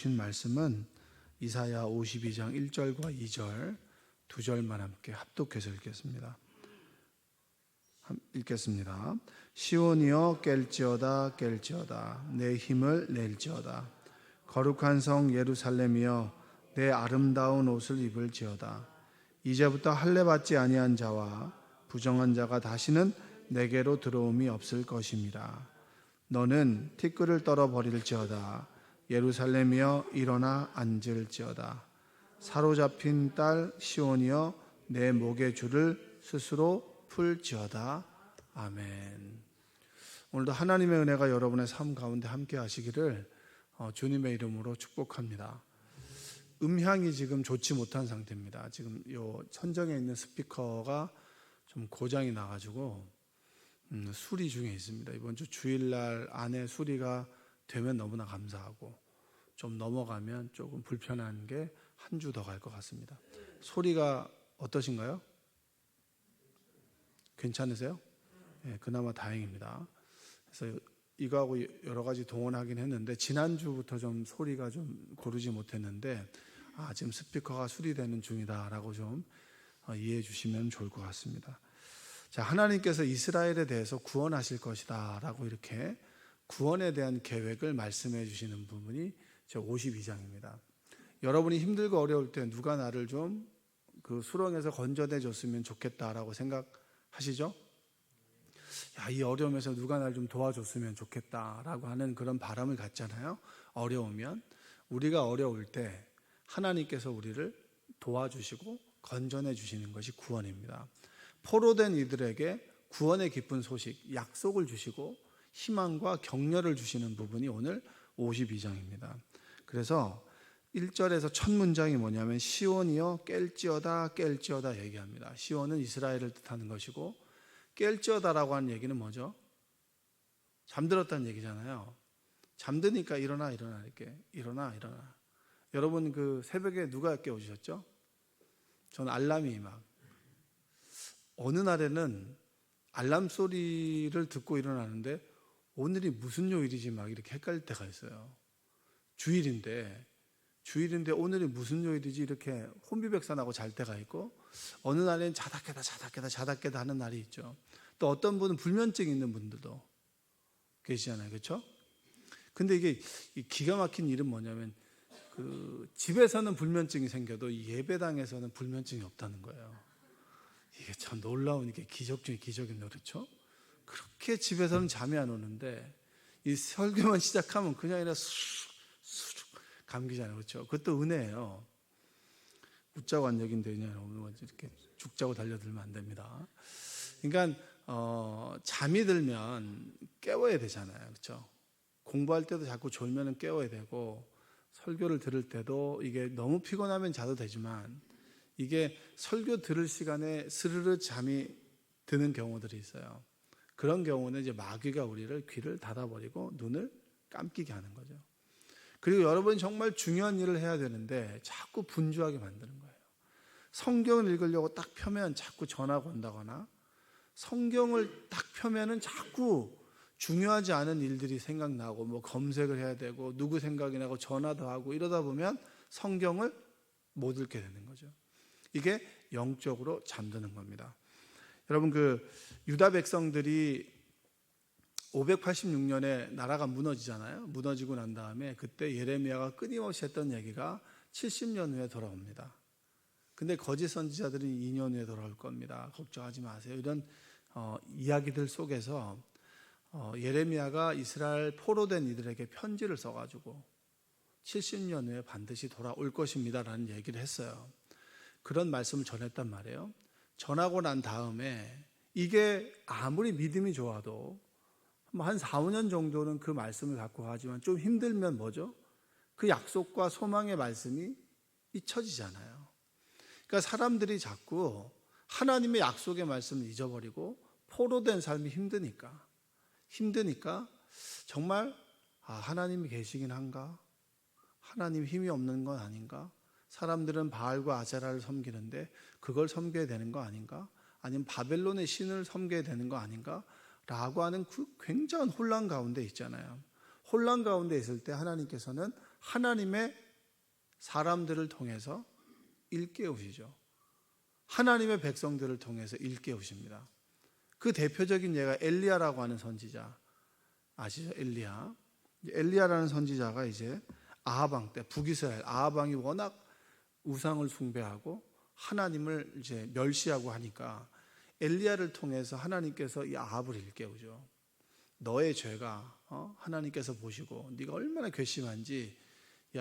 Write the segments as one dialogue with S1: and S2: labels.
S1: 주신 말씀은 이사야 52장 1절과 2절 두 절만 함께 합독해서 읽겠습니다. 시온이여 깰지어다 깰지어다 내 힘을 낼지어다 거룩한 성 예루살렘이여 내 아름다운 옷을 입을지어다 이제부터 할례 받지 아니한 자와 부정한 자가 다시는 내게로 들어옴이 없을 것임이라. 너는 티끌을 떨어 버릴지어다 예루살렘이여 일어나 앉을지어다 사로잡힌 딸 시온이여 내 목의 줄을 스스로 풀지어다. 아멘. 오늘도 하나님의 은혜가 여러분의 삶 가운데 함께 하시기를 주님의 이름으로 축복합니다. 음향이 지금 좋지 못한 상태입니다. 지금 요 천정에 있는 스피커가 좀 고장이 나가지고 수리 중에 있습니다. 이번 주 주일날 안에 수리가 되면 너무나 감사하고 좀 넘어가면 조금 불편한 게 한 주 더 갈 것 같습니다. 소리가 어떠신가요? 괜찮으세요? 네, 그나마 다행입니다. 그래서 이거하고 여러 가지 동원하긴 했는데 지난주부터 좀 소리가 좀 고르지 못했는데 지금 스피커가 수리되는 중이다라고 좀 이해해 주시면 좋을 것 같습니다. 자, 하나님께서 이스라엘에 대해서 구원하실 것이다 라고 이렇게 구원에 대한 계획을 말씀해 주시는 부분이 제 52장입니다. 여러분이 힘들고 어려울 때 누가 나를 좀 그 수렁에서 건져내 줬으면 좋겠다라고 생각하시죠? 이 어려움에서 누가 날 좀 도와줬으면 좋겠다라고 하는 그런 바람을 갖잖아요. 어려우면 우리가 어려울 때 하나님께서 우리를 도와주시고 건져내 주시는 것이 구원입니다. 포로된 이들에게 구원의 기쁜 소식, 약속을 주시고 희망과 격려를 주시는 부분이 오늘 52장입니다. 그래서 1절에서 첫 문장이 뭐냐면 시온이여 깰지어다 깰지어다 얘기합니다. 시온은 이스라엘을 뜻하는 것이고 깰지어다라고 하는 얘기는 뭐죠? 잠들었다는 얘기잖아요. 잠드니까 일어나 이렇게 일어나. 여러분 그 새벽에 누가 깨워주셨죠? 저는 알람이 막 어느 날에는 알람 소리를 듣고 일어나는데 오늘이 무슨 요일이지 막 이렇게 헷갈릴 때가 있어요. 주일인데 오늘이 무슨 요일이지 이렇게 혼비백산하고 잘 때가 있고 어느 날엔 자다 깨다 하는 날이 있죠. 또 어떤 분은 불면증 있는 분들도 계시잖아요. 그렇죠? 근데 이게 기가 막힌 일은 뭐냐면 그 집에서는 불면증이 생겨도 예배당에서는 불면증이 없다는 거예요. 이게 참 놀라운 이게 기적 중에 기적인데 그렇죠? 그렇게 집에서는 잠이 안 오는데 이 설교만 시작하면 그냥 아니라 수룩 감기잖아요. 그렇죠? 그것도 은혜예요. 웃자고 한 얘기인데 그냥 이렇게 죽자고 달려들면 안 됩니다. 그러니까 잠이 들면 깨워야 되잖아요. 그렇죠? 공부할 때도 자꾸 졸면 깨워야 되고 설교를 들을 때도 이게 너무 피곤하면 자도 되지만 이게 설교 들을 시간에 스르르 잠이 드는 경우들이 있어요. 그런 경우는 이제 마귀가 우리를 귀를 닫아버리고 눈을 감기게 하는 거죠. 그리고 여러분이 정말 중요한 일을 해야 되는데 자꾸 분주하게 만드는 거예요. 성경을 읽으려고 딱 펴면 자꾸 전화가 온다거나 성경을 딱 펴면은 자꾸 중요하지 않은 일들이 생각나고 뭐 검색을 해야 되고 누구 생각이 나고 전화도 하고 이러다 보면 성경을 못 읽게 되는 거죠. 이게 영적으로 잠드는 겁니다. 여러분 그 유다 백성들이 586년에 나라가 무너지잖아요. 무너지고 난 다음에 그때 예레미야가 끊임없이 했던 얘기가 70년 후에 돌아옵니다. 근데 거짓 선지자들은 2년 후에 돌아올 겁니다. 걱정하지 마세요. 이런 이야기들 속에서 예레미야가 이스라엘 포로된 이들에게 편지를 써가지고 70년 후에 반드시 돌아올 것입니다 라는 얘기를 했어요. 그런 말씀을 전했단 말이에요. 전하고 난 다음에 이게 아무리 믿음이 좋아도 한 4, 5년 정도는 그 말씀을 갖고 가지만 좀 힘들면 뭐죠? 그 약속과 소망의 말씀이 잊혀지잖아요. 그러니까 사람들이 자꾸 하나님의 약속의 말씀을 잊어버리고 포로된 삶이 힘드니까 정말 하나님이 계시긴 한가? 하나님 힘이 없는 건 아닌가? 사람들은 바알과 아세라를 섬기는데 그걸 섬겨야 되는 거 아닌가? 아니면 바벨론의 신을 섬겨야 되는 거 아닌가? 라고 하는 그 굉장한 혼란 가운데 있잖아요. 혼란 가운데 있을 때 하나님께서는 하나님의 사람들을 통해서 일깨우시죠. 하나님의 백성들을 통해서 일깨우십니다. 그 대표적인 예가 엘리야라고 하는 선지자 아시죠? 엘리야라는 선지자가 이제 아합 왕 때 북이스라엘 아합 왕이 워낙 우상을 숭배하고 하나님을 이제 멸시하고 하니까 엘리야를 통해서 하나님께서 이 아합을 일깨우죠. 너의 죄가 하나님께서 보시고 네가 얼마나 괘씸한지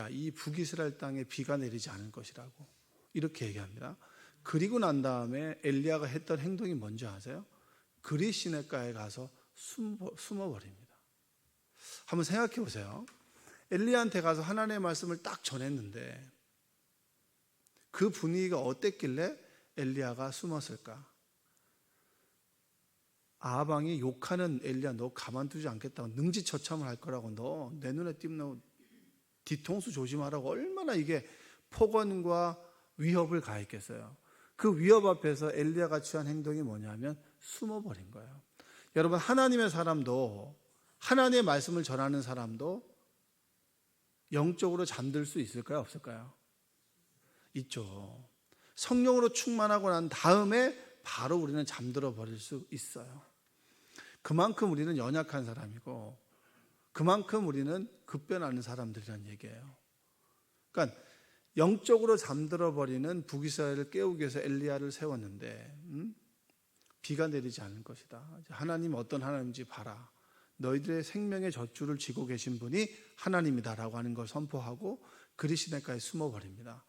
S1: 이 북이스라엘 땅에 비가 내리지 않을 것이라고 이렇게 얘기합니다. 그리고 난 다음에 엘리야가 했던 행동이 뭔지 아세요? 그리 시냇가에 가서 숨어버립니다. 한번 생각해 보세요. 엘리야한테 가서 하나님의 말씀을 딱 전했는데 그 분위기가 어땠길래 엘리야가 숨었을까? 아합 왕이 욕하는 엘리야 너 가만두지 않겠다고 능지처참을 할 거라고 너 내 눈에 띄면 뒤통수 조심하라고 얼마나 이게 폭언과 위협을 가했겠어요. 그 위협 앞에서 엘리야가 취한 행동이 뭐냐면 숨어버린 거예요. 여러분 하나님의 사람도 하나님의 말씀을 전하는 사람도 영적으로 잠들 수 있을까요? 없을까요? 있죠. 성령으로 충만하고 난 다음에 바로 우리는 잠들어 버릴 수 있어요. 그만큼 우리는 연약한 사람이고 그만큼 우리는 급변하는 사람들이란 얘기예요. 그러니까 영적으로 잠들어 버리는 북이스라엘을 깨우기 위해서 엘리야를 세웠는데 비가 내리지 않을 것이다. 하나님 어떤 하나님인지 봐라. 너희들의 생명의 젖줄을 쥐고 계신 분이 하나님이다라고 하는 걸 선포하고 그리 시냇가에 숨어버립니다.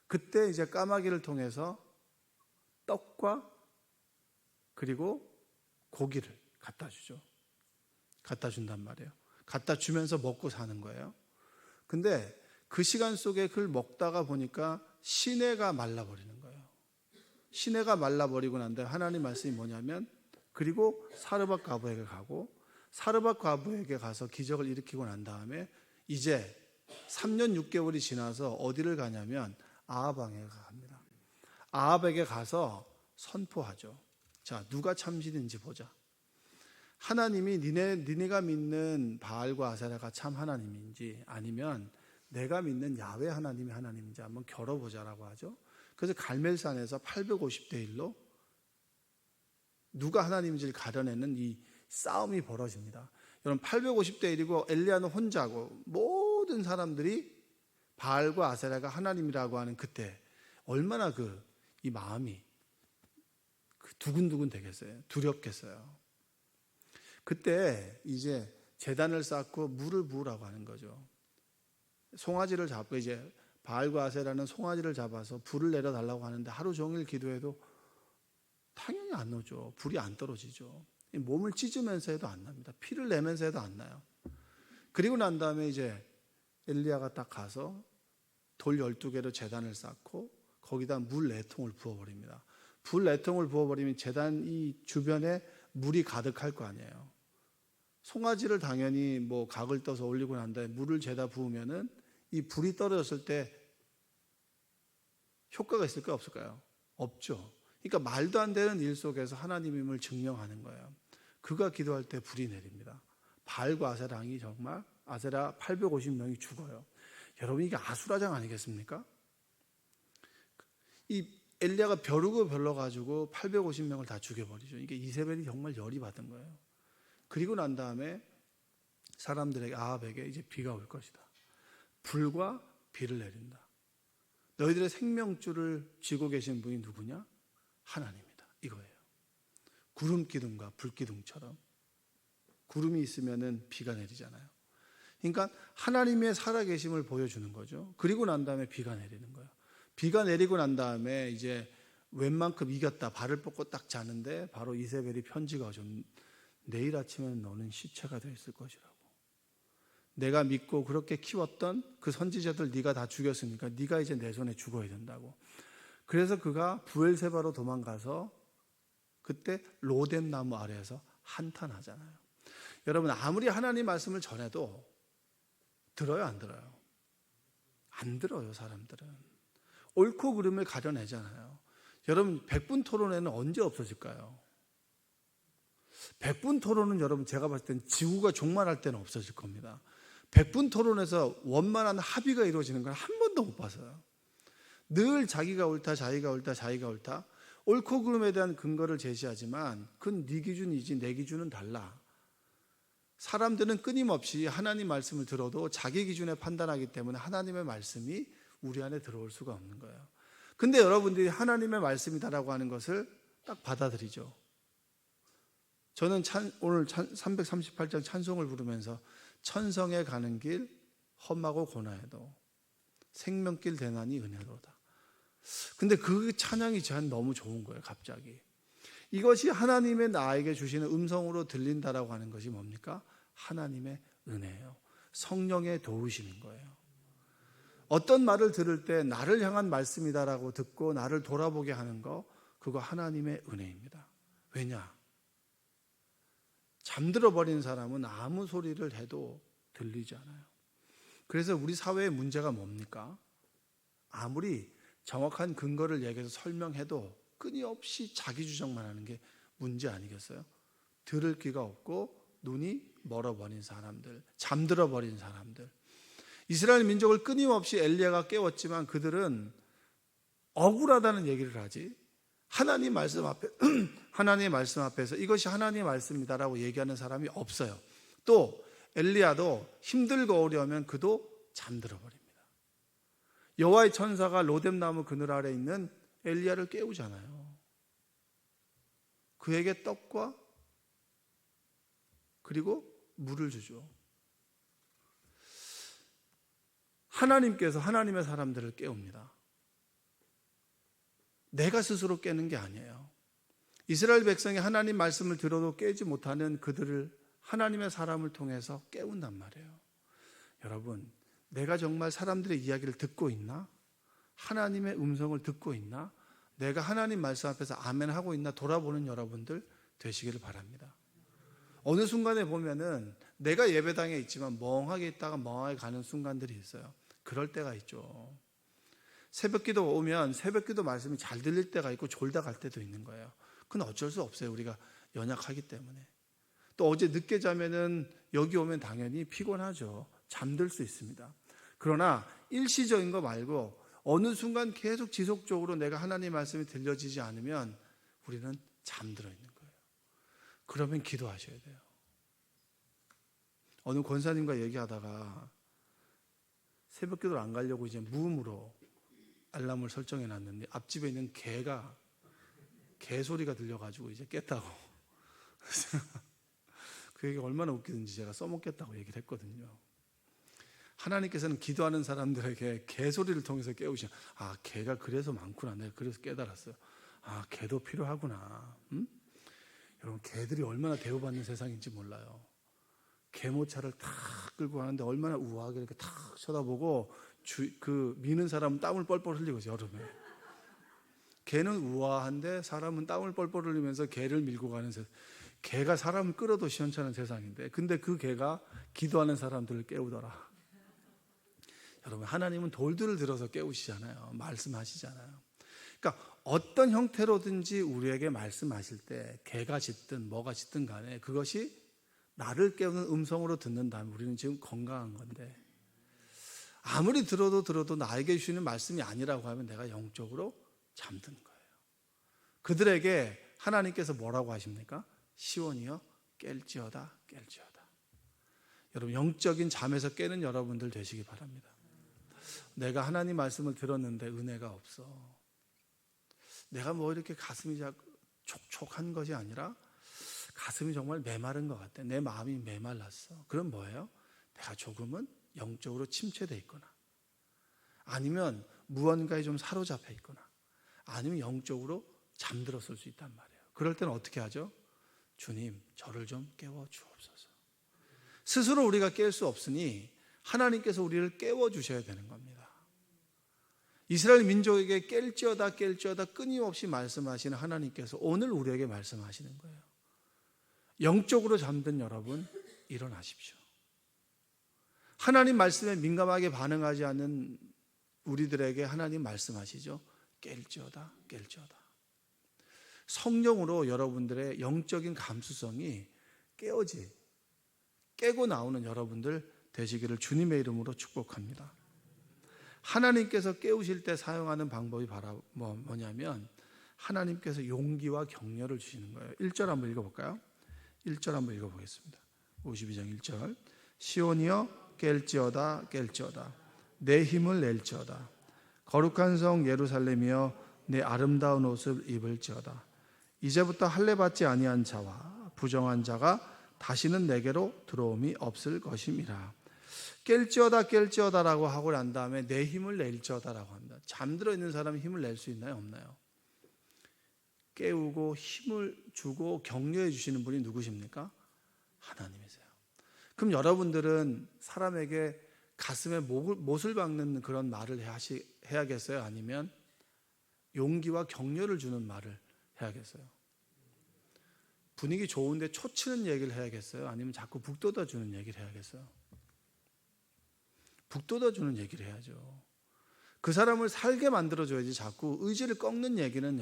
S1: 그때 이제 까마귀를 통해서 떡과 그리고 고기를 갖다 주죠. 갖다 준단 말이에요. 갖다 주면서 먹고 사는 거예요. 근데 그 시간 속에 그걸 먹다가 보니까 시내가 말라버리는 거예요. 시내가 말라버리고 난 다음에 하나님 말씀이 뭐냐면 그리고 사르밧 과부에게 가고 사르밧 과부에게 가서 기적을 일으키고 난 다음에 이제 3년 6개월이 지나서 어디를 가냐면 아합 왕에게 갑니다. 아합에게 가서 선포하죠. 자, 누가 참신인지 보자. 하나님이 니네가 믿는 바알과 아세라가 참 하나님인지 아니면 내가 믿는 야훼 하나님이 하나님인지 한번 겨뤄보자라고 하죠. 그래서 갈멜산에서 850대 1로 누가 하나님인지를 가려내는 이 싸움이 벌어집니다. 여러분 850대 1이고 엘리야는 혼자고 모든 사람들이 바알과 아세라가 하나님이라고 하는 그때 얼마나 이 마음이 두근두근 되겠어요. 두렵겠어요. 그때 이제 제단을 쌓고 물을 부으라고 하는 거죠. 송아지를 잡고 이제 바알과 아세라는 송아지를 잡아서 불을 내려달라고 하는데 하루 종일 기도해도 당연히 안 오죠. 불이 안 떨어지죠. 몸을 찢으면서 해도 안 납니다. 피를 내면서 해도 안 나요. 그리고 난 다음에 이제 엘리야가 딱 가서 돌 12개로 제단을 쌓고 거기다 물 4통을 부어버립니다. 불 4통을 부어버리면 제단 이 주변에 물이 가득할 거 아니에요. 송아지를 당연히 각을 떠서 올리고 난 다음에 물을 재다 부으면은 이 불이 떨어졌을 때 효과가 있을까요? 없을까요? 없죠. 그러니까 말도 안 되는 일 속에서 하나님임을 증명하는 거예요. 그가 기도할 때 불이 내립니다. 바알과 아세라 왕이 정말 아세라 850명이 죽어요. 여러분 이게 아수라장 아니겠습니까? 이 엘리야가 벼르고 별러가지고 850명을 다 죽여버리죠. 이게 이세벨이 정말 열이 받은 거예요. 그리고 난 다음에 사람들에게 아합에게 이제 비가 올 것이다. 불과 비를 내린다. 너희들의 생명줄을 쥐고 계신 분이 누구냐? 하나님이다. 이거예요. 구름 기둥과 불 기둥처럼 구름이 있으면은 비가 내리잖아요. 그러니까 하나님의 살아계심을 보여주는 거죠. 그리고 난 다음에 비가 내리는 거예요. 비가 내리고 난 다음에 이제 웬만큼 이겼다. 발을 뻗고 딱 자는데 바로 이세벨이 편지가 오죠. 내일 아침에는 너는 시체가 되어 있을 것이라고. 내가 믿고 그렇게 키웠던 그 선지자들 네가 다 죽였으니까 네가 이제 내 손에 죽어야 된다고. 그래서 그가 부엘세바로 도망가서 그때 로뎀 나무 아래에서 한탄하잖아요. 여러분 아무리 하나님 말씀을 전해도 들어요 안 들어요? 안 들어요. 사람들은 옳고 그름을 가려내잖아요. 여러분 100분 토론회는 언제 없어질까요? 100분 토론은 여러분 제가 봤을 땐 지구가 종말할 때는 없어질 겁니다. 100분 토론에서 원만한 합의가 이루어지는 걸 한 번도 못 봤어요. 늘 자기가 옳다, 자기가 옳다, 자기가 옳다. 옳고 그름에 대한 근거를 제시하지만 그건 네 기준이지 내 기준은 달라. 사람들은 끊임없이 하나님 말씀을 들어도 자기 기준에 판단하기 때문에 하나님의 말씀이 우리 안에 들어올 수가 없는 거예요. 근데 여러분들이 하나님의 말씀이다라고 하는 것을 딱 받아들이죠. 저는 오늘 338장 찬송을 부르면서 천성에 가는 길 험하고 고난해도 생명길 대난이 은혜로다. 근데 그 찬양이 저한테 너무 좋은 거예요. 갑자기 이것이 하나님의 나에게 주시는 음성으로 들린다라고 하는 것이 뭡니까? 하나님의 은혜예요. 성령의 도우심인 거예요. 어떤 말을 들을 때 나를 향한 말씀이다라고 듣고 나를 돌아보게 하는 거, 그거 하나님의 은혜입니다. 왜냐? 잠들어 버린 사람은 아무 소리를 해도 들리지 않아요. 그래서 우리 사회의 문제가 뭡니까? 아무리 정확한 근거를 얘기해서 설명해도 끊임없이 자기 주장만 하는 게 문제 아니겠어요? 들을 귀가 없고 눈이 멀어버린 사람들, 잠들어 버린 사람들. 이스라엘 민족을 끊임없이 엘리야가 깨웠지만 그들은 억울하다는 얘기를 하지, 하나님 말씀 앞에 하나님의 말씀 앞에서 이것이 하나님의 말씀이다라고 얘기하는 사람이 없어요. 또 엘리야도 힘들고 어려우면 그도 잠들어 버립니다. 여호와의 천사가 로뎀나무 그늘 아래 있는 엘리야를 깨우잖아요. 그에게 떡과 그리고 물을 주죠. 하나님께서 하나님의 사람들을 깨웁니다. 내가 스스로 깨는 게 아니에요. 이스라엘 백성이 하나님 말씀을 들어도 깨지 못하는 그들을 하나님의 사람을 통해서 깨운단 말이에요. 여러분, 내가 정말 사람들의 이야기를 듣고 있나? 하나님의 음성을 듣고 있나? 내가 하나님 말씀 앞에서 아멘 하고 있나 돌아보는 여러분들 되시기를 바랍니다. 어느 순간에 보면은 내가 예배당에 있지만 멍하게 있다가 멍하게 가는 순간들이 있어요. 그럴 때가 있죠. 새벽기도 오면 새벽기도 말씀이 잘 들릴 때가 있고 졸다 갈 때도 있는 거예요. 그건 어쩔 수 없어요. 우리가 연약하기 때문에. 또 어제 늦게 자면은 여기 오면 당연히 피곤하죠. 잠들 수 있습니다. 그러나 일시적인 거 말고 어느 순간 계속 지속적으로 내가 하나님 말씀이 들려지지 않으면 우리는 잠들어 있는 거예요. 그러면 기도하셔야 돼요. 어느 권사님과 얘기하다가 새벽 기도를 안 가려고 이제 무음으로 알람을 설정해 놨는데 앞집에 있는 개 소리가 들려가지고 이제 깼다고. 그 얘기 얼마나 웃기든지 제가 써먹겠다고 얘기를 했거든요. 하나님께서는 기도하는 사람들에게 개 소리를 통해서 깨우시죠. 아, 개가 그래서 많구나. 내가 그래서 깨달았어요. 아, 개도 필요하구나. 여러분, 개들이 얼마나 대우받는 세상인지 몰라요. 개모차를 탁 끌고 가는데 얼마나 우아하게 이렇게 탁 쳐다보고 미는 사람은 땀을 뻘뻘 흘리고 여름에. 개는 우아한데 사람은 땀을 뻘뻘 흘리면서 개를 밀고 가는 세상. 개가 사람을 끌어도 시원찮은 세상인데, 근데 그 개가 기도하는 사람들을 깨우더라. 여러분, 하나님은 돌들을 들어서 깨우시잖아요. 말씀하시잖아요. 그러니까 어떤 형태로든지 우리에게 말씀하실 때 개가 짖든 뭐가 짖든 간에 그것이 나를 깨우는 음성으로 듣는다면 우리는 지금 건강한 건데, 아무리 들어도 나에게 주시는 말씀이 아니라고 하면 내가 영적으로 잠드는 거예요. 그들에게 하나님께서 뭐라고 하십니까? 시온이여 깰지어다 깰지어다. 여러분, 영적인 잠에서 깨는 여러분들 되시기 바랍니다. 내가 하나님 말씀을 들었는데 은혜가 없어. 내가 뭐 이렇게 가슴이 촉촉한 것이 아니라 가슴이 정말 메마른 것 같아. 내 마음이 메말랐어. 그럼 뭐예요? 내가 조금은 영적으로 침체되어 있거나, 아니면 무언가에 좀 사로잡혀 있거나, 아니면 영적으로 잠들었을 수 있단 말이에요. 그럴 때는 어떻게 하죠? 주님, 저를 좀 깨워 주옵소서. 스스로 우리가 깰 수 없으니 하나님께서 우리를 깨워 주셔야 되는 겁니다. 이스라엘 민족에게 깰지어다 끊임없이 말씀하시는 하나님께서 오늘 우리에게 말씀하시는 거예요. 영적으로 잠든 여러분, 일어나십시오. 하나님 말씀에 민감하게 반응하지 않는 우리들에게 하나님 말씀하시죠. 깰지어다. 성령으로 여러분들의 영적인 감수성이 깨고 나오는 여러분들 되시기를 주님의 이름으로 축복합니다. 하나님께서 깨우실 때 사용하는 방법이 뭐냐면 하나님께서 용기와 격려를 주시는 거예요. 1절 한번 읽어볼까요? 1절 한번 읽어보겠습니다. 52장 1절. 시온이여 깰지어다 깰지어다 내 힘을 낼지어다. 거룩한 성 예루살렘이여 내 아름다운 옷을 입을지어다. 이제부터 할례 받지 아니한 자와 부정한 자가 다시는 내게로 들어옴이 없을 것임이라. 깰지어다 깰지어다라고 하고 난 다음에 내 힘을 낼지어다라고 합니다. 잠들어 있는 사람이 힘을 낼 수 있나요? 없나요? 깨우고 힘을 주고 격려해 주시는 분이 누구십니까? 하나님이세요. 그럼 여러분들은 사람에게 가슴에 못을 박는 그런 말을 해야겠어요? 아니면 용기와 격려를 주는 말을 해야겠어요? 분위기 좋은데 초치는 얘기를 해야겠어요? 아니면 자꾸 북돋아 주는 얘기를 해야겠어요? 북돋아 주는 얘기를 해야죠. 그 사람을 살게 만들어줘야지. 자꾸 의지를 꺾는 얘기는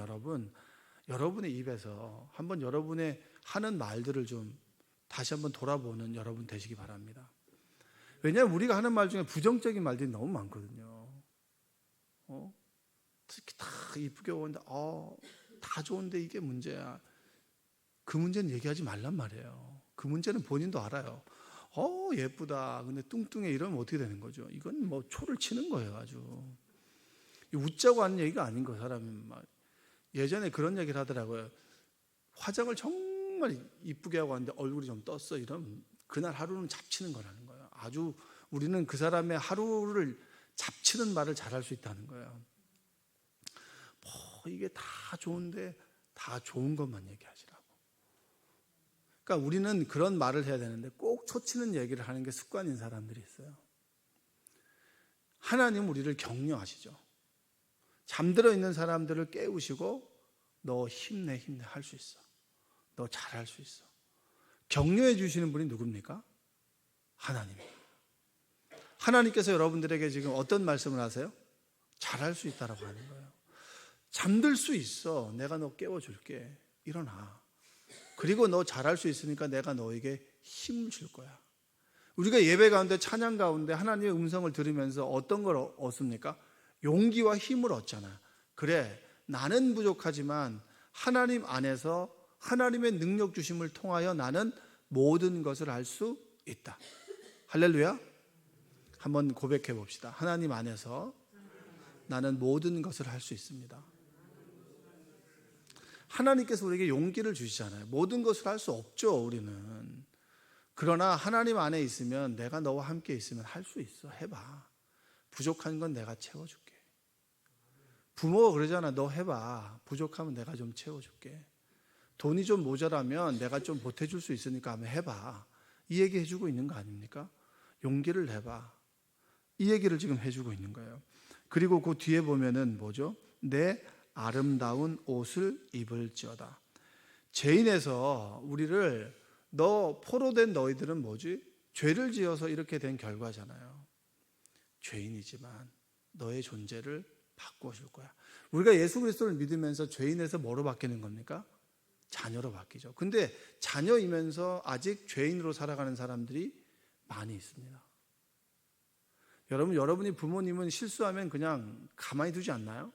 S1: 여러분의 입에서 한번 여러분의 하는 말들을 좀 다시 한번 돌아보는 여러분 되시기 바랍니다. 왜냐하면 우리가 하는 말 중에 부정적인 말들이 너무 많거든요. 특히 다 이쁘게 오는데 다 좋은데 이게 문제야. 그 문제는 얘기하지 말란 말이에요. 그 문제는 본인도 알아요. 예쁘다. 근데 뚱뚱해 이러면 어떻게 되는 거죠? 이건 뭐 초를 치는 거예요, 아주. 웃자고 하는 얘기가 아닌 거예요, 사람이. 막 예전에 그런 얘기를 하더라고요. 화장을 정말 이쁘게 하고 왔는데 얼굴이 좀 떴어. 이러면 그날 하루는 잡치는 거라는 거예요. 아주 우리는 그 사람의 하루를 잡치는 말을 잘할 수 있다는 거예요. 이게 다 좋은데 다 좋은 것만 얘기하시라고. 그러니까 우리는 그런 말을 해야 되는데 꼭 초치는 얘기를 하는 게 습관인 사람들이 있어요. 하나님 우리를 격려하시죠. 잠들어 있는 사람들을 깨우시고 너 힘내 할 수 있어. 너 잘할 수 있어. 격려해 주시는 분이 누굽니까? 하나님이에요. 하나님께서 여러분들에게 지금 어떤 말씀을 하세요? 잘할 수 있다라고 하는 거예요. 잠들 수 있어. 내가 너 깨워줄게. 일어나. 그리고 너 잘할 수 있으니까 내가 너에게 힘을 줄 거야. 우리가 예배 가운데 찬양 가운데 하나님의 음성을 들으면서 어떤 걸 얻습니까? 용기와 힘을 얻잖아요. 그래, 나는 부족하지만 하나님 안에서 하나님의 능력 주심을 통하여 나는 모든 것을 할 수 있다. 할렐루야. 한번 고백해 봅시다. 하나님 안에서 나는 모든 것을 할 수 있습니다. 하나님께서 우리에게 용기를 주시잖아요. 모든 것을 할 수 없죠, 우리는. 그러나 하나님 안에 있으면 내가 너와 함께 있으면 할 수 있어. 해봐. 부족한 건 내가 채워줄게. 부모가 그러잖아. 너 해봐. 부족하면 내가 좀 채워줄게. 돈이 좀 모자라면 내가 좀 보태줄 수 있으니까 한번 해봐. 이 얘기 해주고 있는 거 아닙니까? 용기를 내봐. 이 얘기를 지금 해주고 있는 거예요. 그리고 그 뒤에 보면은 뭐죠? 내 아름다운 옷을 입을지어다. 죄인에서 우리를 포로된 너희들은 뭐지? 죄를 지어서 이렇게 된 결과잖아요. 죄인이지만 너의 존재를 바꾸어 줄 거야. 우리가 예수 그리스도를 믿으면서 죄인에서 뭐로 바뀌는 겁니까? 자녀로 바뀌죠. 근데 자녀이면서 아직 죄인으로 살아가는 사람들이 많이 있습니다. 여러분이 부모님은 실수하면 그냥 가만히 두지 않나요?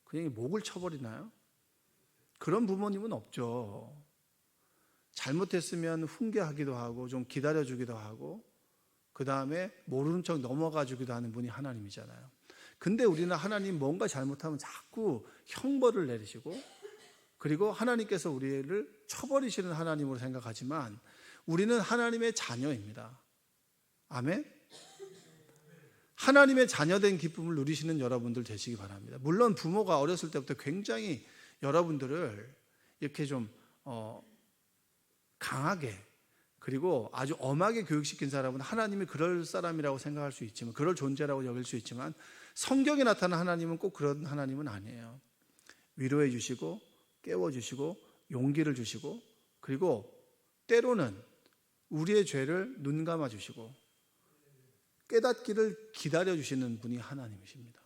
S1: 그냥 목을 쳐버리나요? 그런 부모님은 없죠. 잘못했으면 훈계하기도 하고 좀 기다려주기도 하고 그 다음에 모르는 척 넘어가주기도 하는 분이 하나님이잖아요. 근데 우리는 하나님 뭔가 잘못하면 자꾸 형벌을 내리시고 그리고 하나님께서 우리를 쳐버리시는 하나님으로 생각하지만 우리는 하나님의 자녀입니다. 아멘? 하나님의 자녀된 기쁨을 누리시는 여러분들 되시기 바랍니다. 물론 부모가 어렸을 때부터 굉장히 여러분들을 이렇게 좀 강하게 그리고 아주 엄하게 교육시킨 사람은 하나님이 그럴 사람이라고 생각할 수 있지만 그럴 존재라고 여길 수 있지만 성경에 나타난 하나님은 꼭 그런 하나님은 아니에요. 위로해 주시고 깨워주시고 용기를 주시고 그리고 때로는 우리의 죄를 눈 감아 주시고 깨닫기를 기다려주시는 분이 하나님이십니다.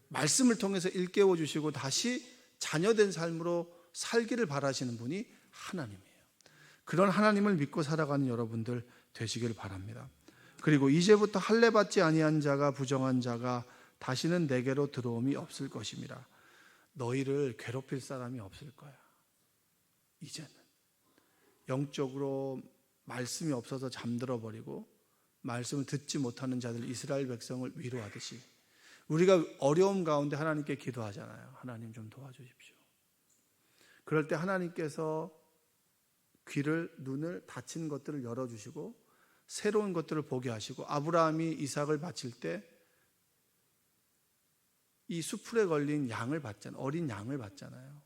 S1: 말씀을 통해서 일깨워 주시고 다시 자녀된 삶으로 살기를 바라시는 분이 하나님이에요. 그런 하나님을 믿고 살아가는 여러분들 되시길 바랍니다. 그리고 이제부터 할례 받지 아니한 자가 부정한 자가 다시는 내게로 들어옴이 없을 것임이라. 너희를 괴롭힐 사람이 없을 거야. 이제는 영적으로 말씀이 없어서 잠들어 버리고 말씀을 듣지 못하는 자들, 이스라엘 백성을 위로하듯이 우리가 어려움 가운데 하나님께 기도하잖아요. 하나님 좀 도와주십시오. 그럴 때 하나님께서 귀를, 눈을, 닫힌 것들을 열어주시고 새로운 것들을 보게 하시고, 아브라함이 이삭을 바칠 때 이 수풀에 걸린 양을 받잖아요. 어린 양을 받잖아요.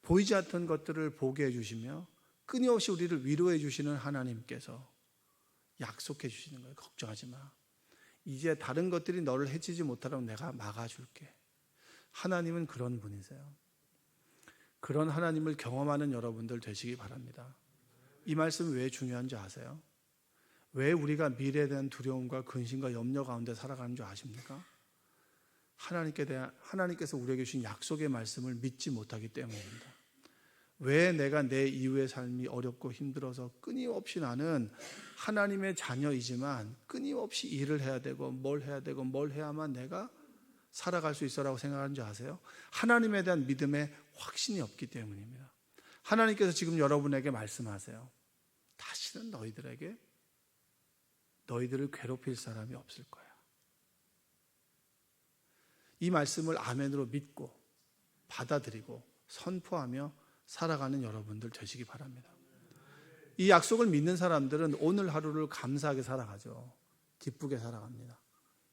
S1: 보이지 않던 것들을 보게 해주시며 끊임없이 우리를 위로해 주시는 하나님께서 약속해 주시는 거예요. 걱정하지 마. 이제 다른 것들이 너를 해치지 못하도록 내가 막아줄게. 하나님은 그런 분이세요. 그런 하나님을 경험하는 여러분들 되시기 바랍니다. 이 말씀이 왜 중요한지 아세요? 왜 우리가 미래에 대한 두려움과 근심과 염려 가운데 살아가는 줄 아십니까? 하나님께서 우리에게 주신 약속의 말씀을 믿지 못하기 때문입니다. 왜 내가 내 이후의 삶이 어렵고 힘들어서 끊임없이 나는 하나님의 자녀이지만 끊임없이 일을 해야 되고 뭘 해야 되고 뭘 해야만 내가 살아갈 수 있어라고 생각하는지 아세요? 하나님에 대한 믿음에 확신이 없기 때문입니다. 하나님께서 지금 여러분에게 말씀하세요. 다시는 너희들을 괴롭힐 사람이 없을 거야. 이 말씀을 아멘으로 믿고 받아들이고 선포하며 살아가는 여러분들 되시기 바랍니다. 이 약속을 믿는 사람들은 오늘 하루를 감사하게 살아가죠. 기쁘게 살아갑니다.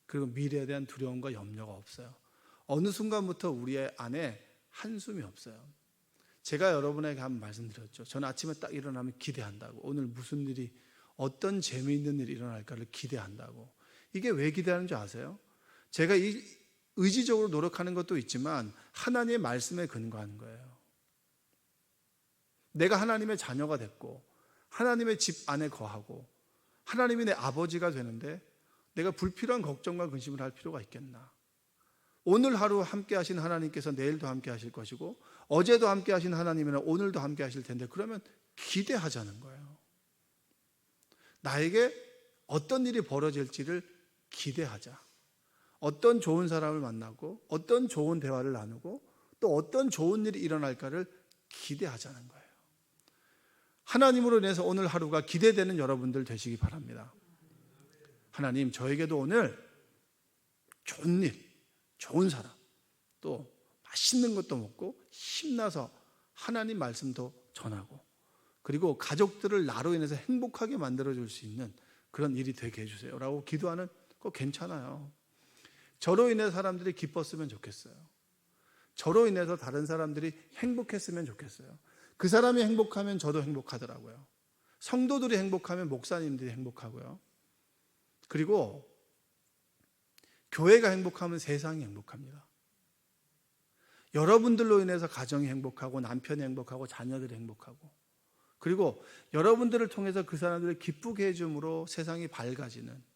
S1: 그리고 미래에 대한 두려움과 염려가 없어요. 어느 순간부터 우리의 안에 한숨이 없어요. 제가 여러분에게 한번 말씀드렸죠. 저는 아침에 딱 일어나면 기대한다고. 오늘 무슨 일이, 어떤 재미있는 일이 일어날까를 기대한다고. 이게 왜 기대하는 줄 아세요? 제가 의지적으로 노력하는 것도 있지만 하나님의 말씀에 근거하는 거예요. 내가 하나님의 자녀가 됐고 하나님의 집 안에 거하고 하나님이 내 아버지가 되는데 내가 불필요한 걱정과 근심을 할 필요가 있겠나? 오늘 하루 함께 하신 하나님께서 내일도 함께 하실 것이고 어제도 함께 하신 하나님이나 오늘도 함께 하실 텐데, 그러면 기대하자는 거예요. 나에게 어떤 일이 벌어질지를 기대하자. 어떤 좋은 사람을 만나고 어떤 좋은 대화를 나누고 또 어떤 좋은 일이 일어날까를 기대하자는 거예요. 하나님으로 인해서 오늘 하루가 기대되는 여러분들 되시기 바랍니다. 하나님, 저에게도 오늘 좋은 일, 좋은 사람, 또 맛있는 것도 먹고 힘나서 하나님 말씀도 전하고, 그리고 가족들을 나로 인해서 행복하게 만들어줄 수 있는 그런 일이 되게 해주세요 라고 기도하는 거 괜찮아요. 저로 인해 사람들이 기뻤으면 좋겠어요. 저로 인해서 다른 사람들이 행복했으면 좋겠어요. 그 사람이 행복하면 저도 행복하더라고요. 성도들이 행복하면 목사님들이 행복하고요. 그리고 교회가 행복하면 세상이 행복합니다. 여러분들로 인해서 가정이 행복하고 남편이 행복하고 자녀들이 행복하고, 그리고 여러분들을 통해서 그 사람들을 기쁘게 해줌으로 세상이 밝아지는,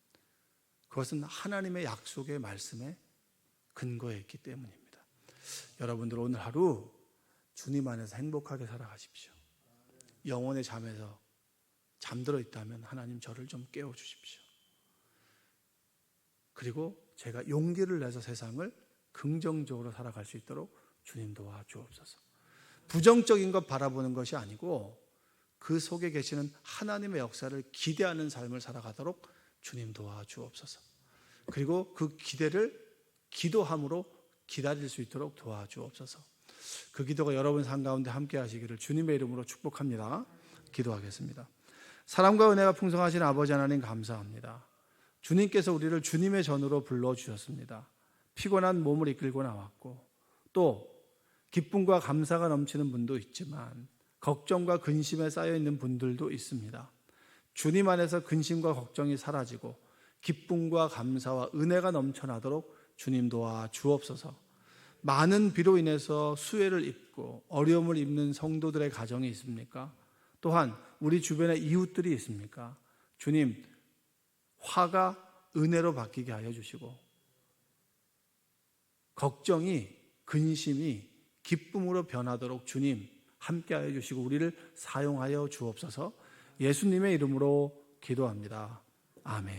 S1: 그것은 하나님의 약속의 말씀에 근거해 있기 때문입니다. 여러분들 오늘 하루 주님 안에서 행복하게 살아가십시오. 영혼의 잠에서 잠들어 있다면 하나님 저를 좀 깨워주십시오. 그리고 제가 용기를 내서 세상을 긍정적으로 살아갈 수 있도록 주님 도와주옵소서. 부정적인 것 바라보는 것이 아니고 그 속에 계시는 하나님의 역사를 기대하는 삶을 살아가도록 주님 도와주옵소서. 그리고 그 기대를 기도함으로 기다릴 수 있도록 도와주옵소서. 그 기도가 여러분 삶 가운데 함께 하시기를 주님의 이름으로 축복합니다. 기도하겠습니다. 사랑과 은혜가 풍성하신 아버지 하나님, 감사합니다. 주님께서 우리를 주님의 전으로 불러주셨습니다. 피곤한 몸을 이끌고 나왔고 또 기쁨과 감사가 넘치는 분도 있지만 걱정과 근심에 쌓여있는 분들도 있습니다. 주님 안에서 근심과 걱정이 사라지고 기쁨과 감사와 은혜가 넘쳐나도록 주님 도와 주옵소서. 많은 비로 인해서 수혜를 입고 어려움을 입는 성도들의 가정이 있습니까? 또한 우리 주변에 이웃들이 있습니까? 주님, 화가 은혜로 바뀌게 하여 주시고 걱정이, 근심이 기쁨으로 변하도록 주님 함께하여 주시고 우리를 사용하여 주옵소서. 예수님의 이름으로 기도합니다. 아멘.